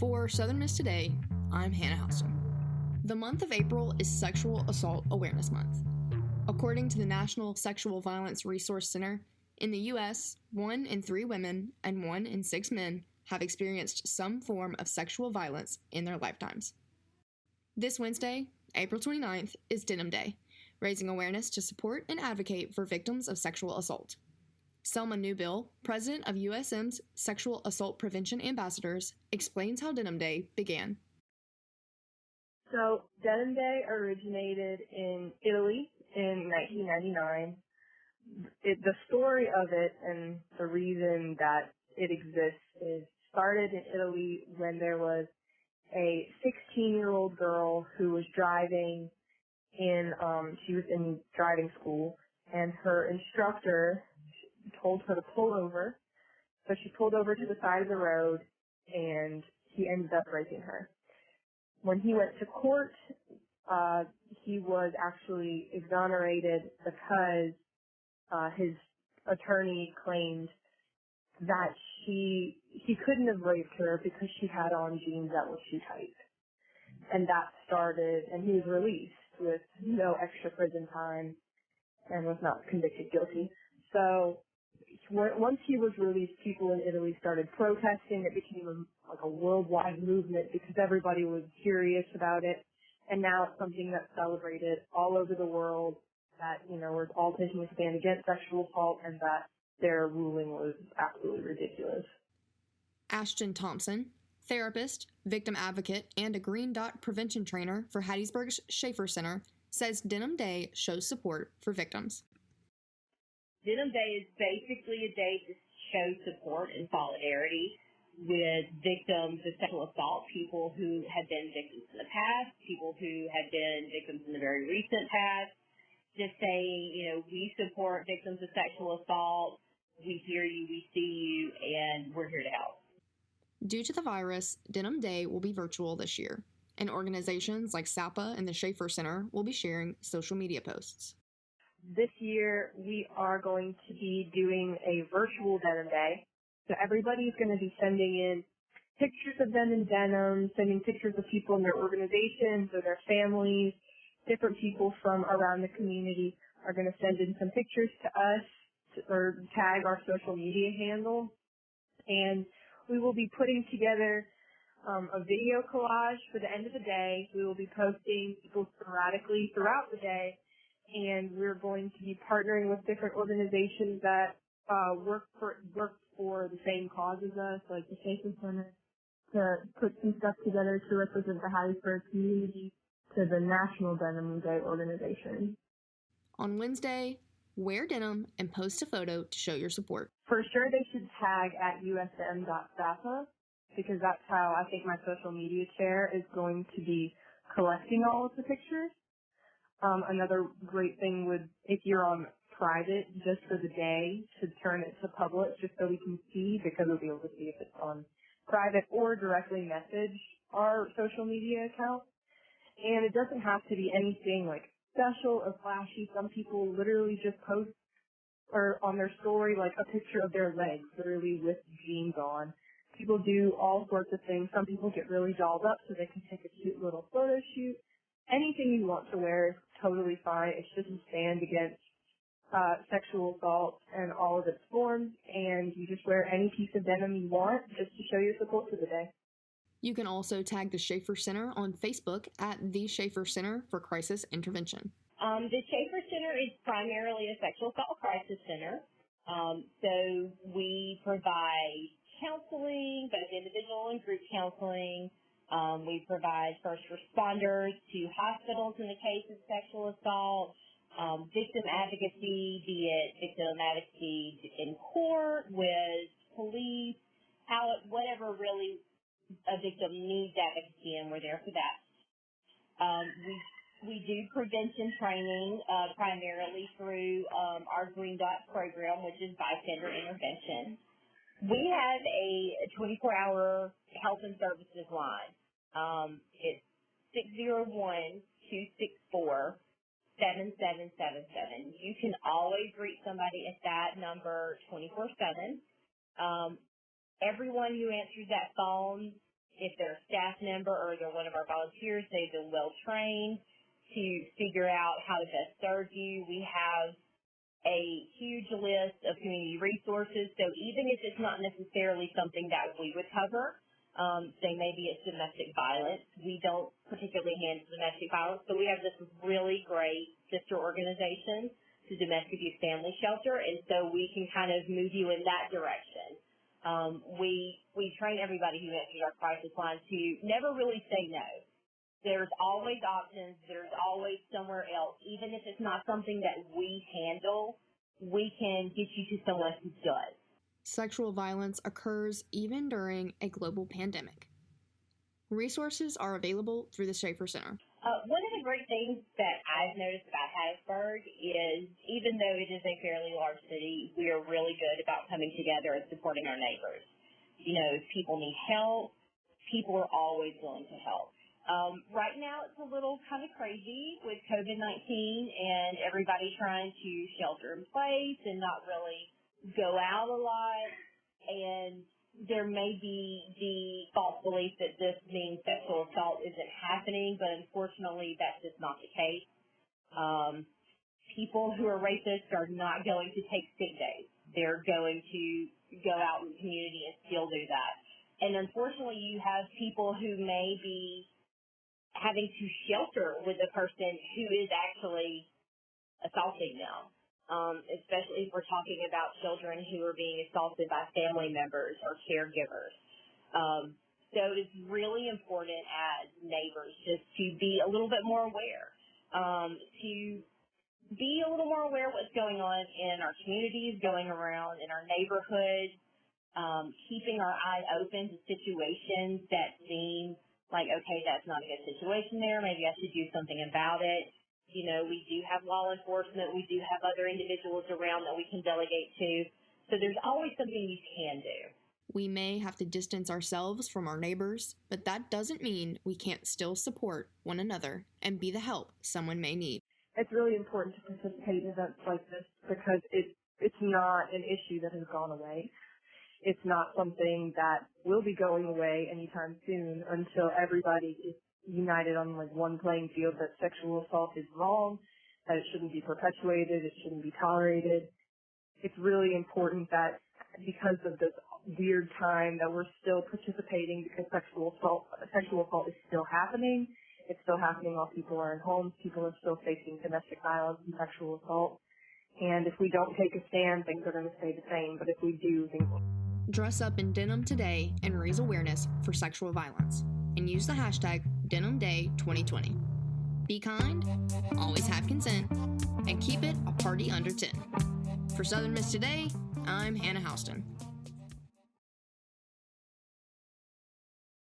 For Southern Miss Today, I'm Hannah Houston. The month of April is Sexual Assault Awareness Month. According to the National Sexual Violence Resource Center, in the U.S., 1 in 3 women and 1 in 6 men have experienced some form of sexual violence in their lifetimes. This Wednesday, April 29th, is Denim Day, raising awareness to support and advocate for victims of sexual assault. Selma Newbill, president of USM's Sexual Assault Prevention Ambassadors, explains how Denim Day began. So, Denim Day originated in Italy in 1999. The story of it and the reason that it exists is started in Italy when there was a 16-year-old girl who was driving she was in driving school, and her instructor told her to pull over. So she pulled over to the side of the road, and he ended up raping her. When he went to court, he was actually exonerated because his attorney claimed that he couldn't have raped her because she had on jeans that were too tight. And that started, and he was released with no extra prison time and was not convicted guilty. So once he was released, people in Italy started protesting. It became a worldwide movement because everybody was curious about it. And now it's something that's celebrated all over the world, that, we're all taking a stand against sexual assault, and that their ruling was absolutely ridiculous. Ashton Thompson, therapist, victim advocate, and a Green Dot prevention trainer for Hattiesburg's Shafer Center, says Denim Day shows support for victims. Denim Day is basically a day to show support and solidarity with victims of sexual assault, people who have been victims in the past, people who have been victims in the very recent past. Just saying, we support victims of sexual assault, we hear you, we see you, and we're here to help. Due to the virus, Denim Day will be virtual this year, and organizations like SAPA and the Shafer Center will be sharing social media posts. This year, we are going to be doing a virtual Denim Day. So everybody's going to be sending in pictures of them in denim, sending pictures of people in their organizations or their families. Different people from around the community are going to send in some pictures to us or tag our social media handle. And we will be putting together a video collage for the end of the day. We will be posting people sporadically throughout the day. And we're going to be partnering with different organizations that work for the same cause as us, like the Shafer Center, to put some stuff together to represent the Hattiesburg community, to the National Denim Day organization. On Wednesday, wear denim and post a photo to show your support. For sure, they should tag at usm.sapa, because that's how I think my social media chair is going to be collecting all of the pictures. Another great thing would, if you're on private just for the day, to turn it to public just so we can see, because we'll be able to see if it's on private, or directly message our social media account. And it doesn't have to be anything like special or flashy. Some people literally just post or on their story like a picture of their legs, literally with jeans on. People do all sorts of things. Some people get really dolled up so they can take a cute little photo shoot. Anything you want to wear is totally fine. It's just a stand against sexual assault and all of its forms, and you just wear any piece of denim you want just to show your support for the day. You can also tag the Shafer Center on Facebook at the Shafer Center for Crisis Intervention. The Shafer Center is primarily a sexual assault crisis center. So we provide counseling, both individual and group counseling. We provide first responders to hospitals in the case of sexual assault, victim advocacy, be it victim advocacy in court, with police, whatever really a victim needs advocacy, and we're there for that. We do prevention training primarily through our Green Dot program, which is bystander intervention. We have a 24-hour health and services line. It's 601-264-7777. You can always reach somebody at that number 24/7. Everyone who answers that phone if they're a staff member or they're one of our volunteers, they've been well trained to figure out how to best serve you. We have a huge list of community resources, so even if it's not necessarily something that we would cover, say maybe it's domestic violence, we don't particularly handle domestic violence, but we have this really great sister organization to Domestic Abuse Family Shelter, and so we can kind of move you in that direction. We train everybody who answers our crisis line to never really say no. There's always options. There's always somewhere else. Even if it's not something that we handle, we can get you to someone who does. Sexual violence occurs even during a global pandemic. Resources are available through the Shafer Center. One of the great things that I've noticed about Hattiesburg is, even though it is a fairly large city, we are really good about coming together and supporting our neighbors. You know, if people need help, people are always willing to help. Right now it's a little kind of crazy with COVID-19 and everybody trying to shelter in place and not really go out a lot, and there may be the false belief that this means sexual assault isn't happening, but unfortunately that's just not the case. People who are rapists are not going to take sick days. They're going to go out in the community and still do that. And unfortunately you have people who may be having to shelter with a person who is actually assaulting them, especially if we're talking about children who are being assaulted by family members or caregivers. So it's really important as neighbors just to be a little bit more aware, to be a little more aware of what's going on in our communities, going around in our neighborhoods, keeping our eye open to situations that seem like, okay, that's not a good situation there. Maybe I should do something about it. You know, we do have law enforcement. We do have other individuals around that we can delegate to. So there's always something you can do. We may have to distance ourselves from our neighbors, but that doesn't mean we can't still support one another and be the help someone may need. It's really important to participate in events like this because it's not an issue that has gone away. It's not something that will be going away anytime soon until everybody is united on like one playing field that sexual assault is wrong, that it shouldn't be perpetuated, it shouldn't be tolerated. It's really important that because of this weird time that we're still participating because sexual assault is still happening. It's still happening while people are in homes. People are still facing domestic violence and sexual assault. And if we don't take a stand, things are going to stay the same. But if we do, things will. Dress up in denim today and raise awareness for sexual violence. And use the hashtag DenimDay2020. Be kind, always have consent, and keep it a party under 10. For Southern Miss Today, I'm Hannah Houston.